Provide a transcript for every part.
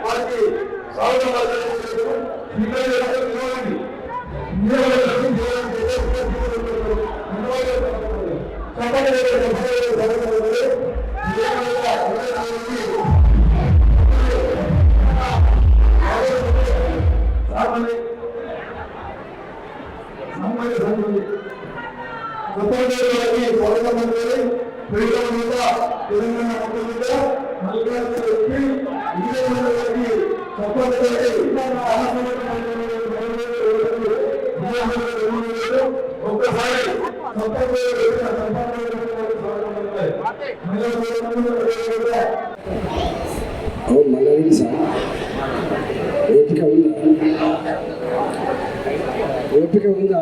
వారికి ఓపిక ఉందా?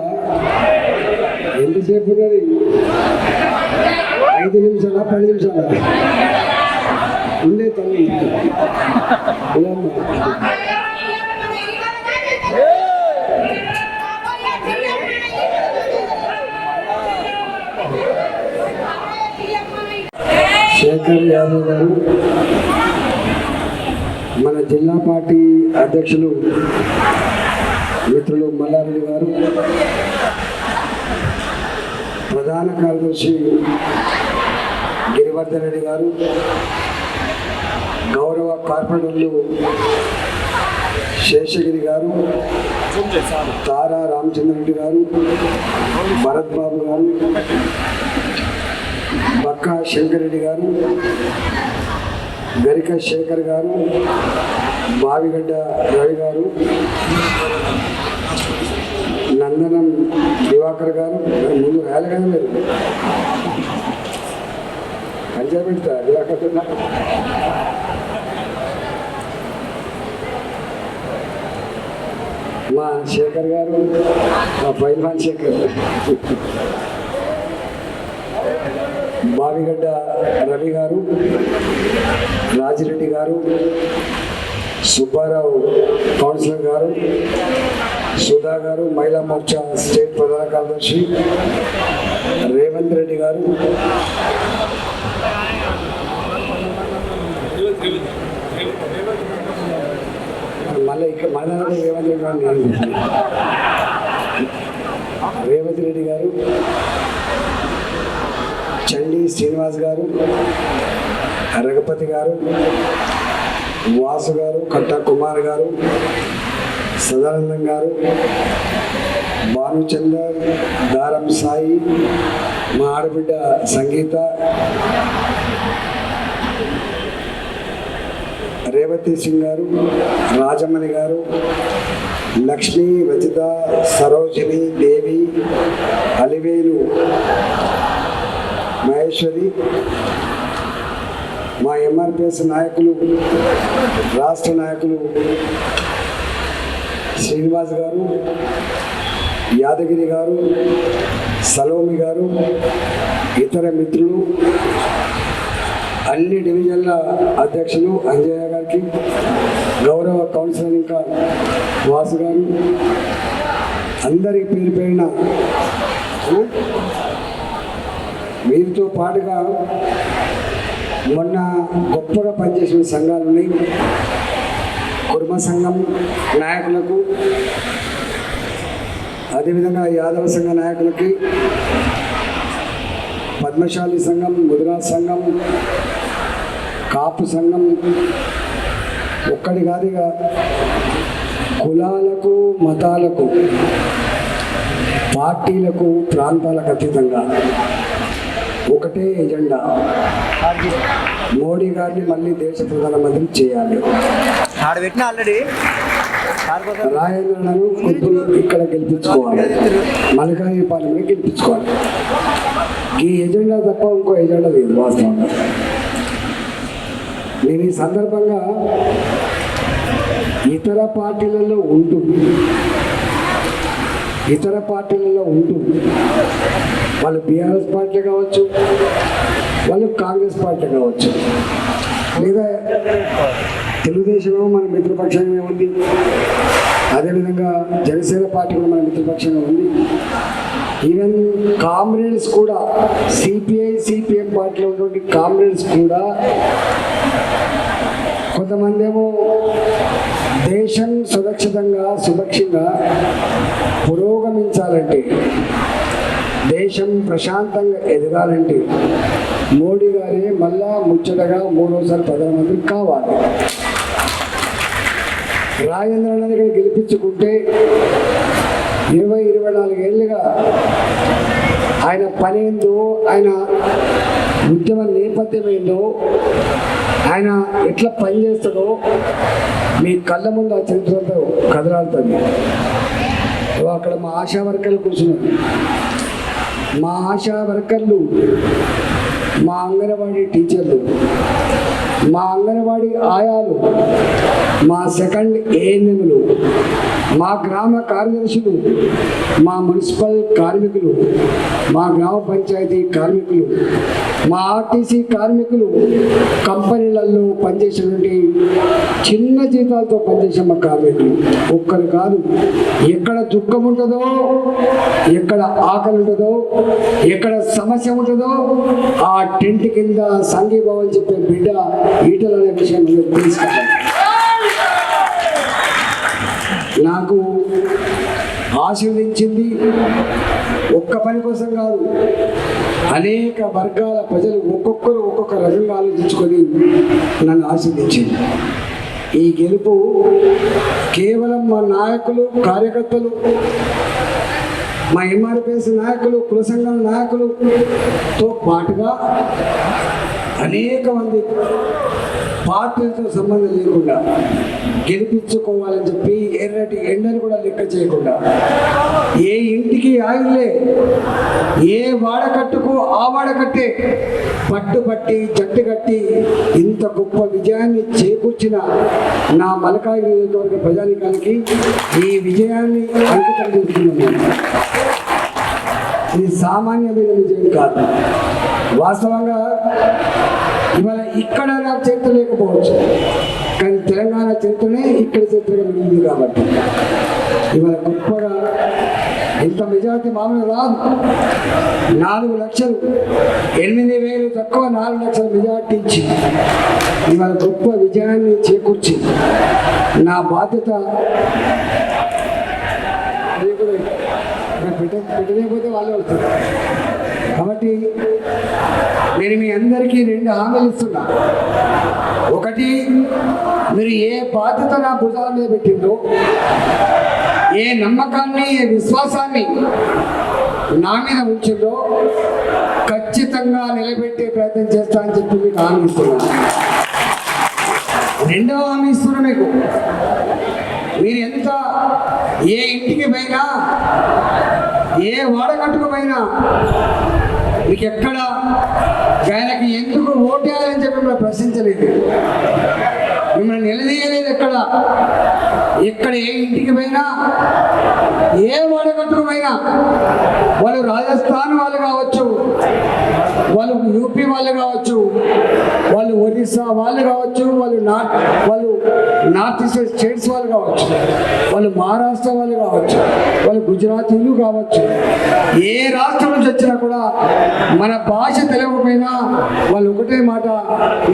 ఎంతసేపు ఉన్నది? 5 నిమిషాలా 10 నిమిషాలా ఉండే తల్లి? శేఖర్ యాదవ్ గారు మన జిల్లా పార్టీ అధ్యక్షులు మిత్రులు మల్లారెడ్డి గారు, ప్రధాన కార్యదర్శి గిరివర్ధన్ రెడ్డి గారు, గౌరవ కార్పొరేటర్లు శేషగిరి గారు, తారా రామచంద్రరెడ్డి గారు, భరత్ బాబు గారు, బక్కా శంకరెడ్డి గారు, గరిక శేఖర్ గారు, బావిగడ్డ రవి గారు, నందనం దివాకర్ గారు, ముందు రాయాలి కదా మీరు కంచా పెడతా దివాకర్ మా శేఖర్ గారు, మా పైల్వాన్ శేఖర్, బావిగడ్డ రవి గారు, రాజిరెడ్డి గారు, సుబ్బారావు కౌన్సిలర్ గారు, సుధా గారు, మహిళా మోర్చా స్టేట్ ప్రధాన కార్యదర్శి రేవంత్ రెడ్డి గారు, మళ్ళీ ఇక్కడ మన రేవంత్ రెడ్డి గారు, చండీ శ్రీనివాస్ గారు, రఘుపతి గారు, వాసు గారు, కట్టా కుమార్ గారు, సదానందం గారు, భానుచందర్, దారం సాయి, మా ఆడబిడ్డ సంగీత, రేవతి సింగ్ గారు, రాజమణి గారు, లక్ష్మి, రజిత, సరోజిని, దేవి, అలివేలు మహేశ్వరి, మా ఎంఆర్పిఎస్ నాయకులు, రాష్ట్ర నాయకులు శ్రీనివాస్ గారు, యాదగిరి గారు, సలోమి గారు, ఇతర మిత్రులు, అన్ని డివిజన్ల అధ్యక్షులు అంజయ్య గారికి, గౌరవ కౌన్సిలర్ ఇంకా వాసు గారు, అందరికి పేరు పేరిన వీరితో పాటుగా మొన్న గొప్పగా పనిచేసిన సంఘాలు ఉన్నాయి. కుర్మ సంఘం నాయకులకు, అదేవిధంగా యాదవ సంఘ నాయకులకి, పద్మశాలి సంఘం, ముదిరాజ్ సంఘం, కాపు సంఘం, ఒక్కడి కాదుగా కులాలకు, మతాలకు, పార్టీలకు, ప్రాంతాలకు అతీతంగా ఒకటే ఎజెండా, మోడీ గారిని మళ్ళీ దేశ ప్రధానమంత్రి చేయాలి. రాజేంద్రను కుటుంబం ఇక్కడ గెలిపించుకోవాలి, మల్లికార్జున పాలెంలో గెలిపించుకోవాలి. ఈ ఎజెండా తప్ప ఇంకో ఎజెండా లేదు వాస్తవంగా. నేను ఈ సందర్భంగా ఇతర పార్టీలలో ఉంటూ వాళ్ళు బీఆర్ఎస్ పార్టీ కావచ్చు, వాళ్ళు కాంగ్రెస్ పార్టీ కావచ్చు, లేదా తెలుగుదేశమేమో మన మిత్రపక్షంగా ఉంది, అదేవిధంగా జనసేన పార్టీ కూడా మన మిత్రపక్షంగా ఉంది. ఈవెన్ కామ్రేడ్స్ కూడా, సిపిఐ సిపిఎం పార్టీలో ఉన్నటువంటి కామ్రేడ్స్ కూడా కొంతమంది ఏమో దేశం సురక్షితంగా సురక్షంగా పురోగమించాలంటే, దేశం ప్రశాంతంగా ఎదగాలంటే మోడీ గారే మళ్ళా ముచ్చటగా మూడోసారి ప్రధానమంత్రి కావాలి. రాజేంద్ర దగ్గర గెలిపించుకుంటే 24 ఏళ్ళుగా ఆయన పని ఏందో, ఆయన ఉద్యమ నేపథ్యం ఏందో, ఆయన ఎట్లా పనిచేస్తాడో మీ కళ్ళ ముందు ఆ చరిత్రతో కదలాడుతుంది. అక్కడ మా ఆశా వర్కర్లు కూర్చున్నారు. మా ఆశా వర్కర్లు, మా అంగన్వాడీ టీచర్లు, మా అంగన్వాడీ ఆయాలు, మా సెకండ్ ఏఎన్ఎంలు, మా గ్రామ కార్యదర్శులు, మా మున్సిపల్ కార్మికులు, మా గ్రామ పంచాయతీ కార్మికులు, మా ఆర్టీసీ కార్మికులు, కంపెనీలలో పనిచేసేటువంటి చిన్న జీతాలతో పనిచేసే మా కార్మికులు ఒక్కరు కాదు. ఎక్కడ దుఃఖం ఉంటుందో, ఎక్కడ ఆకలి ఉంటుందో, ఎక్కడ సమస్య ఉంటుందో ఆ టెంట్ కింద సంఘీభావం చెప్పే బిడ్డ ఈటల అనే విషయం తెలుసుకోవాలి. నాకు ఆశీర్వదించింది ఒక్క పని కోసం కాదు, అనేక వర్గాల ప్రజలు ఒక్కొక్కరు ఒక్కొక్క రకంగా ఆలోచించుకొని నన్ను ఆశీర్వదించింది. ఈ గెలుపు కేవలం మా నాయకులు, కార్యకర్తలు, మా ఎంఆర్పిఎస్ నాయకులు, కుల సంఘాల నాయకులతో పాటుగా అనేక మంది పార్టీలతో సంబంధం లేకుండా గెలిపించుకోవాలని చెప్పి ఎర్రటి ఎండను కూడా లెక్క చేయకుండా, ఏ ఇంటికి ఆయిల్లే, ఏ వాడకట్టుకు ఆ వాడకట్టే పట్టుబట్టి జట్టు కట్టి ఇంత గొప్ప విజయాన్ని చేకూర్చిన నా మలకాయి నియోజకవర్గ ప్రజానికానికి ఈ విజయాన్ని అంకితం చేస్తున్నాను. ఇది సామాన్యమైన విజయం కాదు. వాస్తవంగా ఇవాళ ఇక్కడ నాకు చరిత్ర లేకపోవచ్చు, కానీ తెలంగాణ చరిత్రనే ఇక్కడ చరిత్రగా మిగిలింది. కాబట్టి ఇవాళ గొప్పగా ఇంత మెజారిటీ మామూలు రాదు. 4 లక్షలు, 8,000 తక్కువ 4 లక్షల మెజారిటీ ఇచ్చి ఇవాళ గొప్ప విజయాన్ని చేకూర్చి నా బాధ్యత పెట్టలేకపోతే వాళ్ళే వస్తారు. కాబట్టి నేను మీ అందరికీ 2 హామీలు ఇస్తున్నా. ఒకటి, మీరు ఏ బాధ్యత నా భుజాల మీద పెట్టిందో, ఏ నమ్మకాన్ని, ఏ విశ్వాసాన్ని నా మీద ఉంచిందో ఖచ్చితంగా నిలబెట్టే ప్రయత్నం చేస్తా అని చెప్పి మీకు హామీ ఇస్తున్నాను. 2వ హామీ ఇస్తున్నా మీకు, మీరు ఎంత ఏ ఇంటికి పోయినా, ఏ వాడకట్టుకు పోయినా, మీకు ఎక్కడ ఆయనకి ఎందుకు ఓటేయాలని చెప్పి మిమ్మల్ని ప్రశ్నించలేదు, మిమ్మల్ని నిలదీయలేదు. ఎక్కడ ఏ ఇంటికి పోయినా, ఏ వాడకట్టుకు పోయినా, వాళ్ళు రాజస్థాన్ వాళ్ళు కావచ్చు, వాళ్ళు యూపీ వాళ్ళు కావచ్చు, వాళ్ళు ఒరిస్సా వాళ్ళు కావచ్చు, వాళ్ళు నార్త్ ఈస్ట్ స్టేట్స్ వాళ్ళు కావచ్చు, వాళ్ళు మహారాష్ట్ర వాళ్ళు కావచ్చు, వాళ్ళు గుజరాతీలు కావచ్చు, ఏ రాష్ట్రం నుంచి వచ్చినా కూడా మన భాష తెలియకపోయినా వాళ్ళు ఒకటే మాట,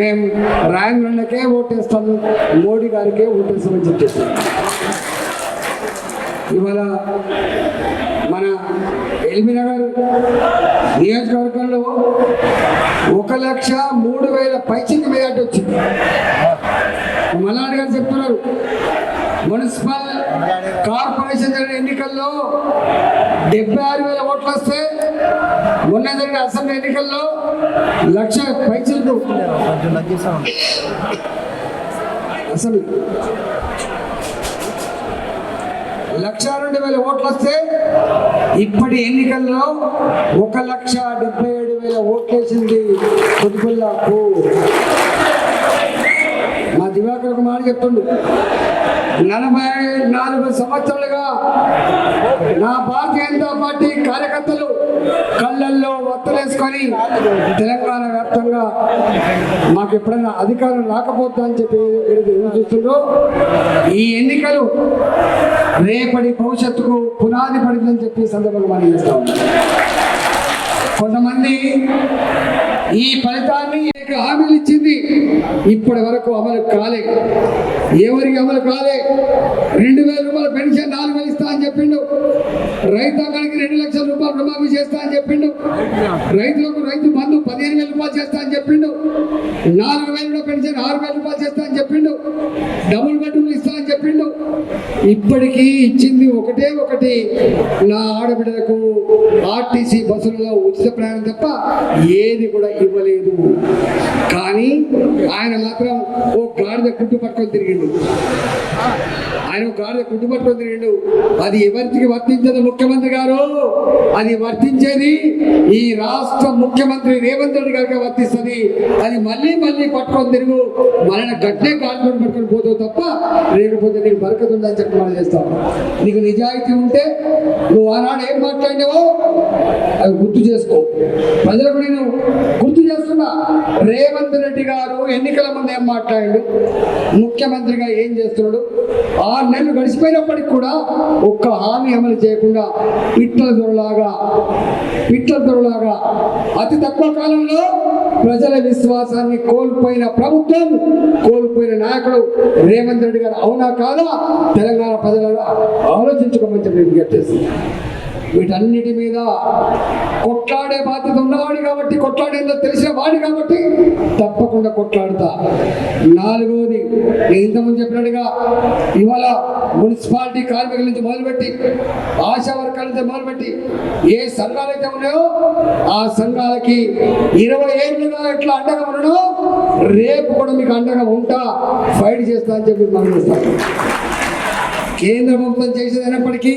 మేము రాయంద్రన్నకే ఓటేస్తాము, మోడీ గారికే ఓటేస్తామని చెప్పేస్తాం. ఇవాళ మన ఎల్బీనగర్ నియోజకవర్గంలో 1,03,000 పైచికి మెజార్టీ వచ్చింది. మల్లాడి గారు చెప్తున్నారు, మున్సిపల్ కార్పొరేషన్ జరిగిన ఎన్నికల్లో 76,000 ఓట్లు వస్తే, మొన్న జరిగిన అసెంబ్లీ ఎన్నికల్లో 1,00,000 పైచిలకు అసెంబ్లీ 1,02,000 ఓట్లు వస్తే, ఇప్పటి ఎన్నికల్లో 1,77,000 ఓట్లు వేసింది కుతుబుల్లాకు. మా దివాకర్ ఒక మాట చెప్తుండు, 44 సంవత్సరాలుగా నా భారతీయ జనతా పార్టీ కార్యకర్తలు కళ్ళల్లో వత్తలేసుకొని తెలంగాణ వ్యాప్తంగా మాకు ఎప్పుడైనా అధికారం రాకపోతా అని చెప్పి ఎదురు చూస్తుండ్రో, ఈ ఎన్నికలు రేపటి భవిష్యత్తుకు పునాది పడిందని చెప్పి సందర్భంగా మనం చేస్తా ఉన్నాం. కొంతమంది ఈ ఫలితాన్ని హామీలు ఇచ్చింది, ఇప్పటి వరకు అమలు కాలే. ఎవరికి అమలు కాలే? 2000 రూపాయల పెన్షన్ 4000 ఇస్తా అని చెప్పిండు. రైతాంగానికి 2 లక్షల రూపాయలు రుణమాఫీ చేస్తా అని చెప్పిండు. రైతులకు రైతు బంధు 15,000 రూపాయలు చేస్తా అని చెప్పిండు. 4000 పెన్షన్ 6000 రూపాయలు చేస్తా అని చెప్పిండు. డబుల్ బెడ్రూమ్ ఇస్తా అని చెప్పిండు. ఇప్పటికీ ఇచ్చింది ఒకటే ఒకటి, నా ఆడబిడ్డలకు ఆర్టీసీ బస్సులలో ఉచిత ప్రయాణం తప్ప ఏది కూడా ఇవ్వలేదు. కానీ ఆయన మాత్రం ఓ గాడిద గుడ్డు పట్టుకొని తిరిగిండు. అది ఎవరికి వర్తించదు ముఖ్యమంత్రి గారు, అది వర్తించేది ఈ రాష్ట్ర ముఖ్యమంత్రి రేవంత్ రెడ్డి గారికి వర్తిస్తుంది. అది మళ్ళీ మళ్ళీ పట్టుకొని తిరుగు, మన గట్టే కాల్కొని పట్టుకొని పోతావు తప్ప లేకపోతే నీకు బరకత ఉందని చెప్పి మనం చేస్తాం. నీకు నిజాయితీ ఉంటే నువ్వు ఆనాడు ఏం మాట్లాడినావో అది గుర్తు చేసుకో. ప్రజలకు నేను గుర్తు చేస్తున్నా, రేవంత్ రెడ్డి గారు ఎన్నికల ముందు ఏం మాట్లాడాడు, ముఖ్యమంత్రిగా ఏం చేస్తున్నాడు. 6 నెలలు గడిచిపోయినప్పటికి కూడా ఒక్క హామీ అమలు చేయకుండా పిట్టల దొరలాగా అతి తక్కువ కాలంలో ప్రజల విశ్వాసాన్ని కోల్పోయిన ప్రభుత్వం, కోల్పోయిన నాయకుడు రేవంత్ రెడ్డి గారు. అవునా కాదా? తెలంగాణ ప్రజలను ఆలోచించుకోమని చెప్పి విజ్ఞప్తిస్తుంది. వీటన్నిటి మీద కొట్లాడే బాధ్యత ఉన్నవాడు కాబట్టి, కొట్లాడేందో తెలిసిన వాడు కాబట్టి తప్పకుండా కొట్లాడుతా. 4వది, నేను ఇంతకుముందు చెప్పినట్టుగా ఇవాళ మున్సిపాలిటీ కార్మికుల నుంచి మొదలుపెట్టి, ఆశా వర్గాల నుంచి మొదలుపెట్టి ఏ సంఘాలు అయితే ఉన్నాయో ఆ సంఘాలకి 20 ఏళ్ళుగా ఎట్లా అండగా ఉండడం, రేపు కూడా మీకు అండగా ఉంటా, ఫైట్ చేస్తా అని చెప్పి మనం చేస్తాం. కేంద్ర ప్రభుత్వం చేసేదైనప్పటికీ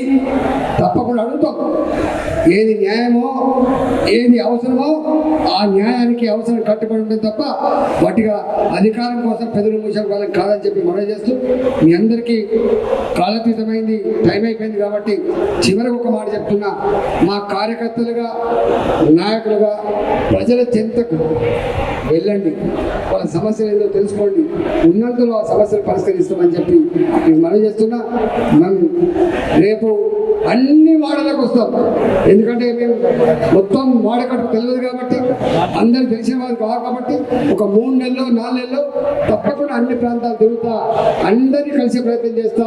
తప్పకుండా అడుగుతాం. ఏది న్యాయమో, ఏది అవసరమో ఆ న్యాయానికి అవసరం కట్టుబడి ఉంటుంది తప్ప వాటిగా అధికారం కోసం పెదవులు మూసే వాళ్ళకి కాదని చెప్పి మనం చేస్తూ, మీ అందరికీ కాలాతీతమైంది, టైం అయిపోయింది కాబట్టి చివరికి ఒక మాట చెప్తున్నా. మా కార్యకర్తలుగా, నాయకులుగా ప్రజల చెంతకు వెళ్ళండి, వాళ్ళ సమస్యలు ఏదో తెలుసుకోండి, ఉన్నంతలో ఆ సమస్యలు పరిష్కరిస్తామని చెప్పి మనం చేస్తున్నా. మనం రేపు అన్ని వాడలకు వస్తాం. ఎందుకంటే మేము మొత్తం వాడకట్టు తెలియదు కాబట్టి, అందరు తెలిసిన వారు కాదు కాబట్టి, ఒక 3 నెలలు 4 నెలలు తప్పకుండా అన్ని ప్రాంతాలు తిరుగుతా, అందరినీ కలిసే ప్రయత్నం చేస్తా,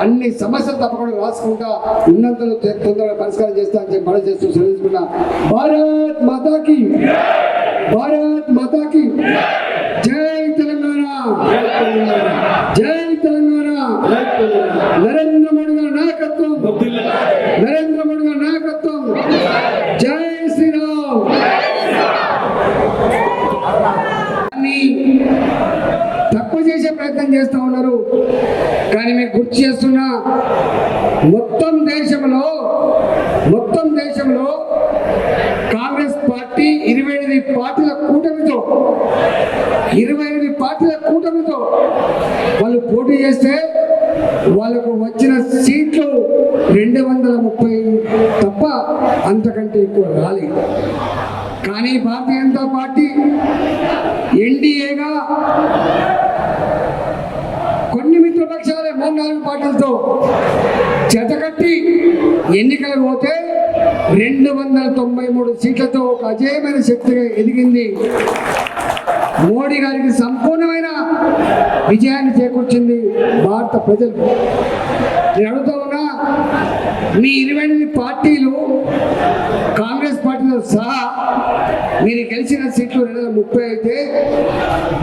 అన్ని సమస్యలు తప్పకుండా రాసుకుంటా, ఉన్నంతలో తొందరగా పరిష్కారం చేస్తా అని చెప్పి మనం చేస్తూ తెలుసుకున్నా. భారత్ మాతాకి, భారత్ మాతాకి జై తెలంగాణ, జై తెలంగాణ. నరేంద్ర మోడీ గారి నాయకత్వం, నరేంద్ర మోడీ గారి నాయకత్వం. జై శ్రీరామ్. తక్కువ చేసే ప్రయత్నం చేస్తూ ఉన్నారు. కానీ మీకు గుర్తు చేస్తున్నా, మొత్తం దేశంలో కాంగ్రెస్ పార్టీ 28 పార్టీల కూటమితో వాళ్ళు పోటీ చేస్తే వాళ్ళకు వచ్చిన సీట్లు 230 తప్ప అంతకంటే ఎక్కువ రాలేదు. కానీ భారతీయ జనతా పార్టీ ఎన్డీఏగా కొన్ని మిత్రపక్షాలే 3-4 పార్టీలతో జతకట్టి ఎన్నికలకు పోతే 293 సీట్లతో ఒక అజేయమైన శక్తిగా ఎదిగింది. మోడీ గారికి సంపూర్ణమైన విజయాన్ని చేకూర్చింది భారత ప్రజలు. నేను అడుగుతా ఉన్నా, మీ 28 పార్టీలు కాంగ్రెస్ పార్టీతో సహా మీరు గెలిచిన సీట్లు 230 అయితే,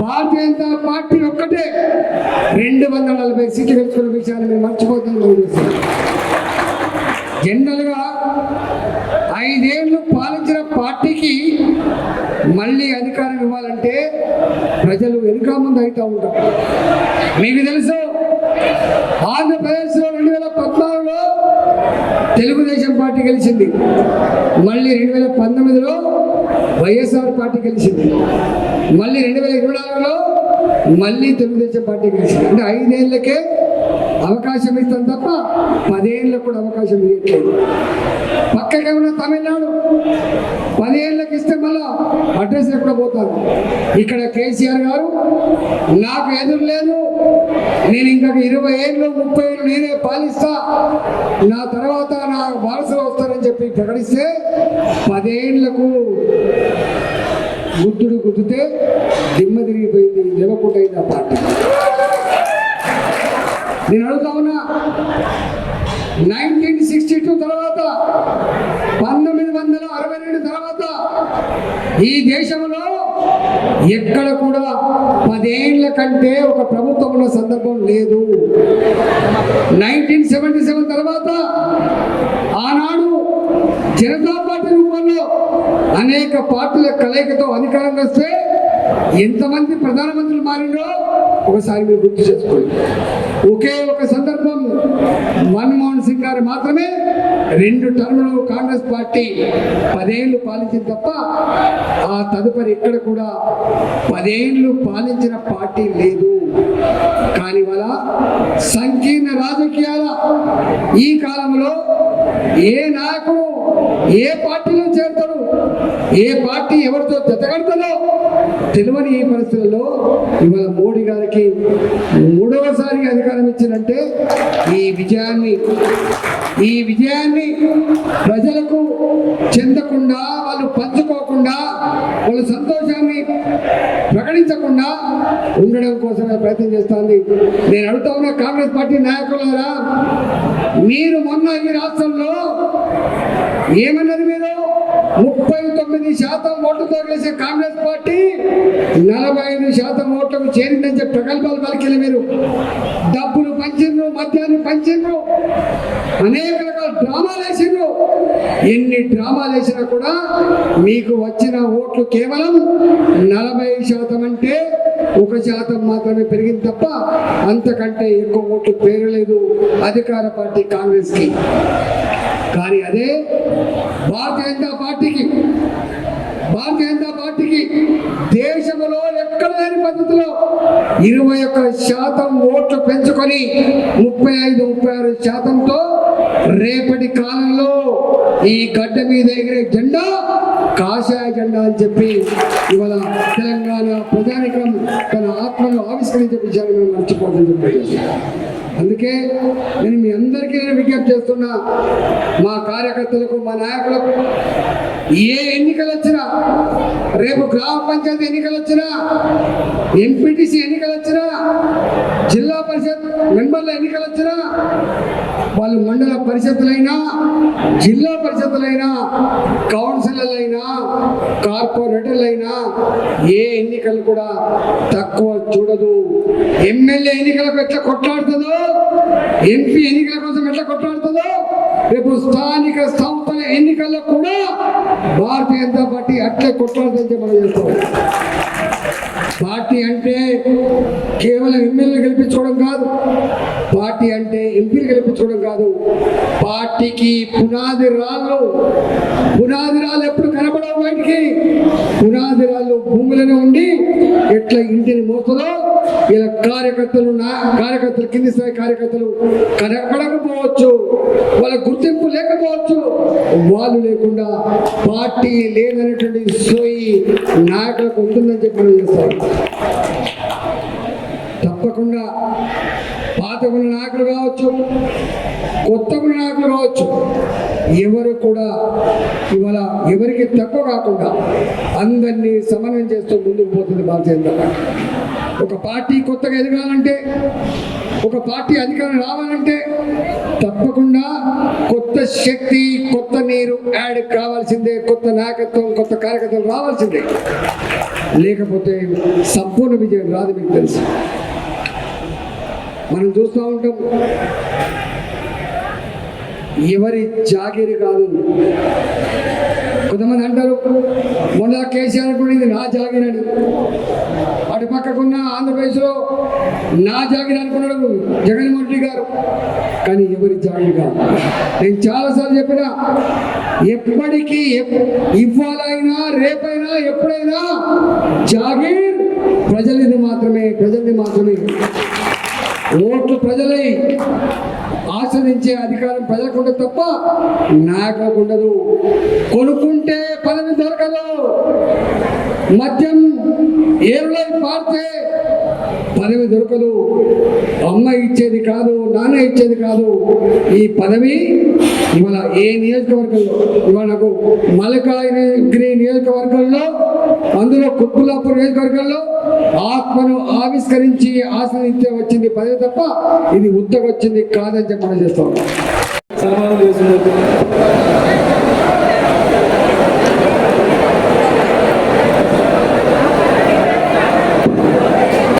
భారతీయ జనతా పార్టీ ఒక్కటే 240 సీట్లు గెలుచుకున్న విషయాన్ని మేము మర్చిపోతున్నాం. జనరల్గా 5 ఏళ్ళు పాలించిన పార్టీకి మళ్ళీ అధికారం ఇవ్వాలంటే ప్రజలు వెనుక ముందు అవుతూ ఉంటారు. మీకు తెలుసు, ఆంధ్రప్రదేశ్లో 2014లో తెలుగుదేశం పార్టీ గెలిచింది, మళ్ళీ 2019లో వైఎస్ఆర్ పార్టీ గెలిచింది, మళ్ళీ 2024లో మళ్ళీ తెలుగుదేశం పార్టీ గెలిచింది. అంటే 5 ఏళ్ళకే అవకాశం ఇస్తాం తప్ప 10 ఏళ్ళకు కూడా అవకాశం ఇవ్వట్లేదు. పక్కకేమన్నా తమిళనాడు 10 ఏళ్ళకి ఇస్తే మళ్ళా అడ్రస్ ఎక్కడ పోతాను. ఇక్కడ కేసీఆర్ గారు నాకు ఎదురు లేదు, నేను ఇంకా 20 ఏళ్ళు 30 ఏళ్ళు నేనే పాలిస్తా, నా తర్వాత నా వారసులు వస్తారని చెప్పి ప్రకటిస్తే 10 ఏళ్లకు గుద్దుడు గుద్దితే దిమ్మ తిరిగిపోయింది, లేవకుంటైంది ఆ పార్టీ. నేను అడుగుతా ఉన్నా, 1962 తర్వాత 1962 తర్వాత ఈ దేశంలో ఎక్కడ కూడా 10 ఏళ్ల కంటే ఒక ప్రభుత్వం ఉన్న సందర్భం లేదు. 1977 తర్వాత ఆనాడు జనతా పార్టీ రూపంలో అనేక పార్టీల కలయికతో అధికారం వస్తే ఎంతమంది ప్రధానమంత్రులు మారిండో ఒకసారి మీరు గుర్తు చేసుకోండి. ఒకే ఒక సందర్భం మన్మోహన్ సింగ్ గారు మాత్రమే 2 టర్ములు కాంగ్రెస్ పార్టీ 10 ఏళ్ళు పాలించింది తప్ప ఆ తదుపరి ఎక్కడ కూడా 10 ఏళ్ళు పాలించిన పార్టీ లేదు. కానీ వాళ్ళ సంకీర్ణ రాజకీయాల ఈ కాలంలో ఏ నాయకుడు ఏ పార్టీలో చేరుతాడు, ఏ పార్టీ ఎవరితో జతగడతాడో తెలియని ఈ పరిస్థితుల్లో ఇవాళ మోడీ గారికి 3వసారి అధికారం ఇచ్చిందంటే ఈ విజయాన్ని ప్రజలకు చెందకుండా, వాళ్ళు పంచుకోకుండా, వాళ్ళ సంతోషాన్ని ప్రకటించకుండా ఉండడం కోసమే ప్రయత్నం చేస్తోంది. నేను అడుగుతా ఉన్న కాంగ్రెస్ పార్టీ నాయకులారా, మీరు మొన్న ఈ రాష్ట్రంలో ఏమన్నది? మీరు 39% ఓట్లతో గెలిచే కాంగ్రెస్ పార్టీ 45% ఓట్లకు చేరిందని చెప్పి ప్రగల్భాలు పలికిన మీరు డబ్బులు పంచిండ్రు, మద్యాన్ని పంచిండ్రు, అనేక రకాల డ్రామాలు వేసిండ్రు. ఎన్ని డ్రామాలు వేసినా కూడా మీకు వచ్చిన ఓట్లు కేవలం 40% అంటే 1% మాత్రమే పెరిగింది తప్ప అంతకంటే ఎక్కువ ఓట్లు పెరగలేదు అధికార పార్టీ కాంగ్రెస్ కి. కానీ అదే భారతీయ జనతా పార్టీకి దేశంలో ఎక్కడ లేని పద్ధతిలో 21% ఓట్లు పెంచుకొని 35-36%తో రేపటి కాలంలో ఈ గడ్డ మీద ఎగిరే జెండా కాషాయ జెండా అని చెప్పి ఇవాళ తెలంగాణ ప్రజానికం తన ఆత్మను ఆవిష్కరించే విషయాన్ని మేము మర్చిపోదని చెప్పి, అందుకే నేను మీ అందరికీ విజ్ఞప్తి చేస్తున్నా, మా కార్యకర్తలకు, మా నాయకులకు ఏ ఎన్నికలు వచ్చినా, రేపు గ్రామ పంచాయతీ ఎన్నికలు వచ్చినా, ఎంపీటీసీ ఎన్నికలు వచ్చినా, జిల్లా పరిషత్ మెంబర్ల ఎన్నికలు వచ్చినా, వాళ్ళు మండల పరిషత్తులైనా, జిల్లా పరిషత్తులైనా, కౌన్సిలర్లైనా, కార్పొరేటర్లైనా ఏ ఎన్నికలు కూడా తక్కువ చూడదు. ఎమ్మెల్యే ఎన్నికలకు ఎట్లా కొట్లాడుతుందో, ఎంపీ ఎన్నికల కోసం ఎట్లా కొట్లాడుతుందో, రేపు స్థానిక సంస్థల ఎన్నికల్లో కూడా భారతీయ జనతా పార్టీ అట్లే కొట్లాడుతుంటే మనం చేస్తాం. పార్టీ అంటే కేవలం ఎమ్మెల్యేలు గెలిపించుకోవడం కాదు, పార్టీ అంటే ఎంపీలు గెలిపించుకోవడం కాదు. పార్టీకి పునాది రాళ్ళు ఎప్పుడు కనబడవు బయటికి. పునాది రాళ్ళు భూమిలోనే ఉండి ఎట్లా ఇంటిని మోస్తుందో ఇలా కార్యకర్తలు కింది స్థాయి కార్యకర్తలు కనపడకపోవచ్చు, వాళ్ళ గుర్తింపు లేకపోవచ్చు, వాళ్ళు లేకుండా పార్టీ లేదనేటువంటి సోయి నాయకులకు ఉంటుందని చెప్పి మనం చేస్తాం. తప్పకుండా పాత ఉన్న నాయకులు కావచ్చు, కొత్త ఉన్న నాయకులు కావచ్చు, ఎవరు కూడా ఇవాళ ఎవరికి తక్కువ కాకుండా అందరినీ సమన్వయం చేస్తూ ముందుకు పోతుంది భారతీయ జనతా పార్టీ. ఒక పార్టీ కొత్తగా ఎదగాలంటే, ఒక పార్టీ అధికారం రావాలంటే తప్పకుండా కొత్త శక్తి, కొత్త నీరు యాడ్ కావాల్సిందే, కొత్త నాయకత్వం, కొత్త కార్యకర్తలు రావాల్సిందే. లేకపోతే సంపూర్ణ విజయం రాదు. మీకు తెలుసు, మనం చూస్తూ ఉంటాం, ఎవరి జాగిరి కాదు, కొంతమంది అంటారు మొన్న కేసీఆర్ కూడా ఇది నా జాగిర్ అని, అటు పక్కకున్న ఆంధ్రప్రదేశ్లో నా జాగిర్ అనుకున్నాడు జగన్మోహన్ రెడ్డి గారు, కానీ ఎవరి జాగిర్ కాదు. నేను చాలాసార్లు చెప్పినా, ఎప్పటికీ ఇవ్వాలైనా రేపైనా ఎప్పుడైనా జాగీర్ ప్రజలది మాత్రమే, ప్రజలది మాత్రమే. ఓట్లు ప్రజలై ఆస్వాదించే అధికారం ప్రజలకు ఉండదు తప్ప నాయకులకు ఉండదు. కొనుక్కుంటే పదవి దొరకదు, మద్యం ఏరులై పారితే పదవి దొరకదు. అమ్మ ఇచ్చేది కాదు, నాన్న ఇచ్చేది కాదు ఈ పదవి. ఇవాళ ఏ నియోజకవర్గంలో, ఇవాళ నాకు మల్కాజ్గిరి నియోజకవర్గంలో, అందులో కుత్బుల్లాపూర్ నియోజకవర్గంలో ఆత్మను ఆవిష్కరించి ఆశ్రయించే వచ్చింది పదవి తప్ప ఇది ఉత్తగొచ్చింది కాదని చెప్పడం చేస్తాం. సన్మానం చేస్తున్నారు.